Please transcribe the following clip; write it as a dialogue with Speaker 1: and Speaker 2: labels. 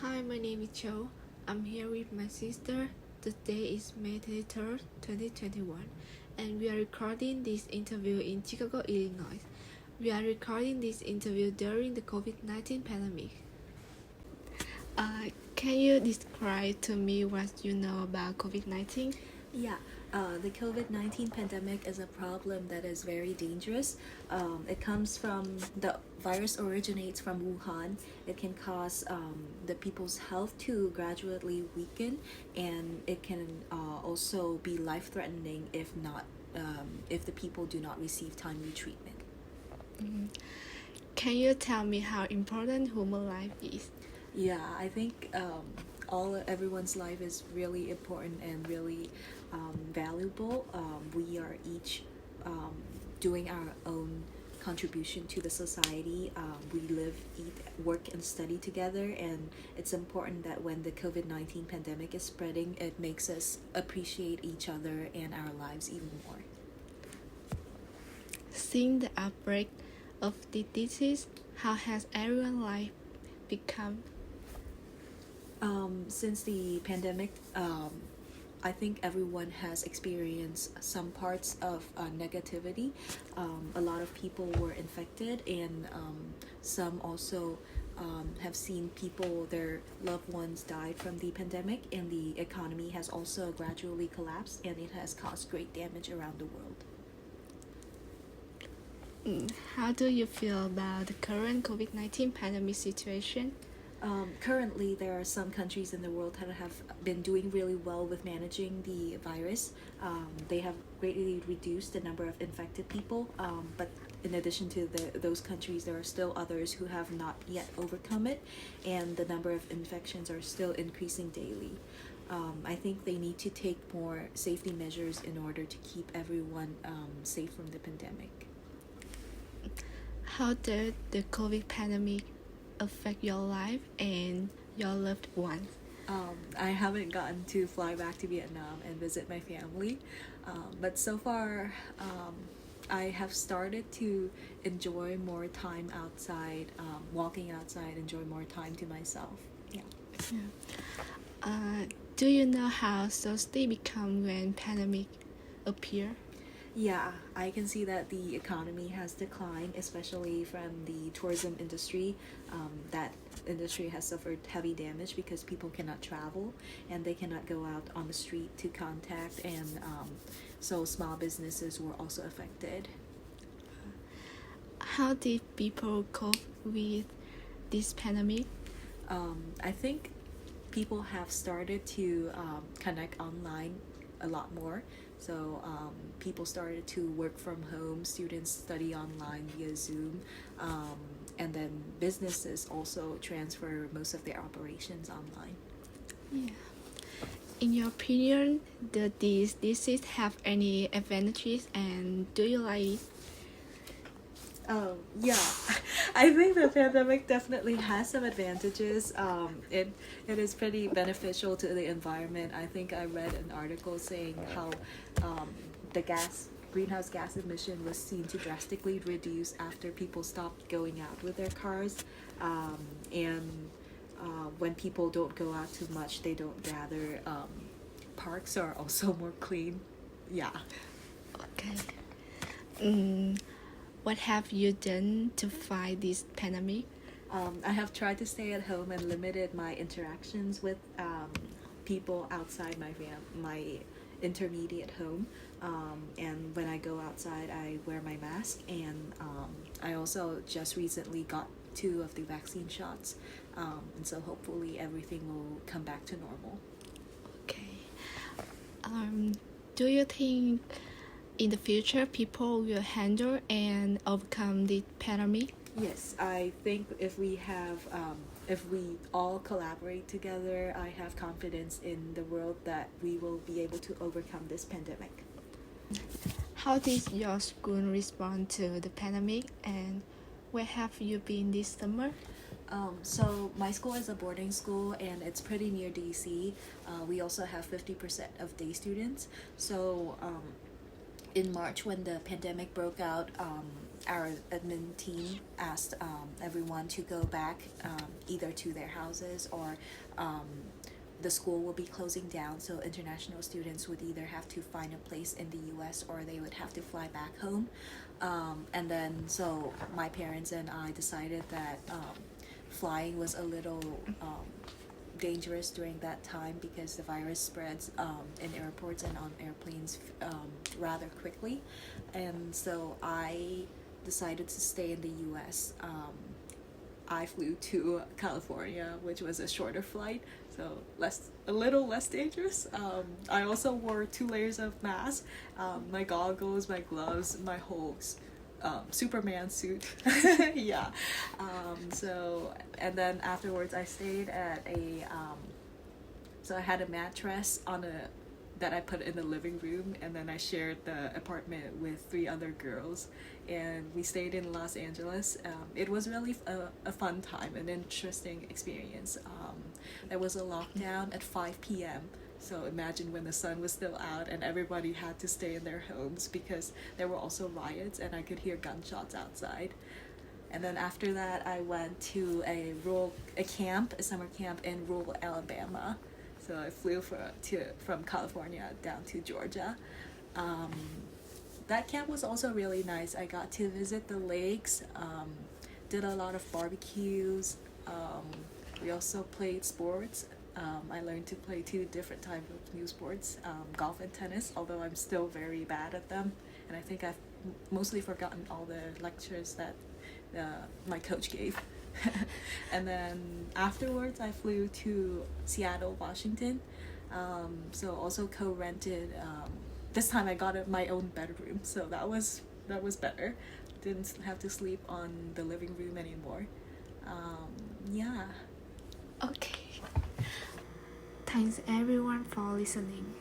Speaker 1: Hi, my name is Chau. I'm here with my sister. Today is May 23rd, 2021, and we are recording this interview in Chicago, Illinois. We are recording this interview during the COVID-19 pandemic. Can you describe to me what you know about COVID-19?
Speaker 2: Yeah, the COVID 19 pandemic is a problem that is very dangerous. It comes from the virus originates from Wuhan. It can cause the people's health to gradually weaken, and it can also be life threatening if not if the people do not receive timely treatment.
Speaker 1: Can you tell me how important human life is?
Speaker 2: Yeah, I think all everyone's life is really important and really valuable. We are each um, doing our own contribution to the society. We live, eat, work, and study together, and it's important that when the COVID-19 pandemic is spreading, it makes us appreciate each other and our lives even more.
Speaker 1: Since the outbreak of the disease, how has everyone's life become?
Speaker 2: Since the pandemic, I think everyone has experienced some parts of negativity. A lot of people were infected, and some also have seen people, their loved ones, died from the pandemic, and the economy has also gradually collapsed, and it has caused great damage around the world.
Speaker 1: How do you feel about the current COVID-19 pandemic situation?
Speaker 2: Currently, there are some countries in the world that have been doing really well with managing the virus. They have greatly reduced the number of infected people, but in addition to those countries, there are still others who have not yet overcome it, and the number of infections are still increasing daily. I think they need to take more safety measures in order to keep everyone safe from the pandemic.
Speaker 1: How did the COVID pandemic affect your life and your loved ones?
Speaker 2: I haven't gotten to fly back to Vietnam and visit my family, but so far I have started to enjoy more time outside, walking outside, enjoy more time to myself. Yeah.
Speaker 1: Uh, do you know how society become when pandemic appear?
Speaker 2: Yeah, I can see that the economy has declined, especially from the tourism industry. That industry has suffered heavy damage because people cannot travel and they cannot go out on the street to contact, and so small businesses were also affected.
Speaker 1: How did people cope with this pandemic?
Speaker 2: I think people have started to connect online a lot more. So people started to work from home, students study online via Zoom, and then businesses also transfer most of their operations online.
Speaker 1: Yeah. In your opinion, do these diseases have any advantages, and do you like it?
Speaker 2: Yeah, I think the pandemic definitely has some advantages. It is pretty beneficial to the environment. I think I read an article saying how the greenhouse gas emission was seen to drastically reduce after people stopped going out with their cars, and when people don't go out too much, they don't gather. Parks are also more clean. Yeah.
Speaker 1: Okay. What have you done to fight this pandemic?
Speaker 2: I have tried to stay at home and limited my interactions with people outside my intermediate home. And when I go outside, I wear my mask, and I also just recently got 2 of the vaccine shots, and so hopefully everything will come back to normal.
Speaker 1: Okay. Do you think in the future people will handle and overcome the pandemic?
Speaker 2: Yes, I think if we all collaborate together, I have confidence in the world that we will be able to overcome this pandemic.
Speaker 1: How did your school respond to the pandemic, and where have you been this summer?
Speaker 2: So my school is a boarding school, and it's pretty near DC. We also have 50% of day students, so in March when the pandemic broke out, our admin team asked everyone to go back either to their houses or the school will be closing down. So international students would either have to find a place in the US or they would have to fly back home. And then so my parents and I decided that flying was a little dangerous during that time because the virus spreads in airports and on airplanes rather quickly. And so I decided to stay in the US. I flew to California, which was a shorter flight, so a little less dangerous. I also wore 2 layers of mask, my goggles, my gloves, my whole Superman suit. Yeah. So and then afterwards, I stayed at a. So I had a mattress that I put in the living room, and then I shared the apartment with 3 other girls, and we stayed in Los Angeles. It was really a fun time, an interesting experience. There was a lockdown at 5 p.m. So imagine when the sun was still out and everybody had to stay in their homes because there were also riots and I could hear gunshots outside. And then after that, I went to a summer camp in rural Alabama. So I flew from California down to Georgia. That camp was also really nice. I got to visit the lakes, did a lot of barbecues. We also played sports. I learned to play 2 different types of new sports, golf and tennis, although I'm still very bad at them. And I think I've mostly forgotten all the lectures that my coach gave. And then afterwards, I flew to Seattle, Washington. So also co-rented. This time I got my own bedroom, so that was better. Didn't have to sleep on the living room anymore. Yeah.
Speaker 1: Okay. Thanks everyone for listening.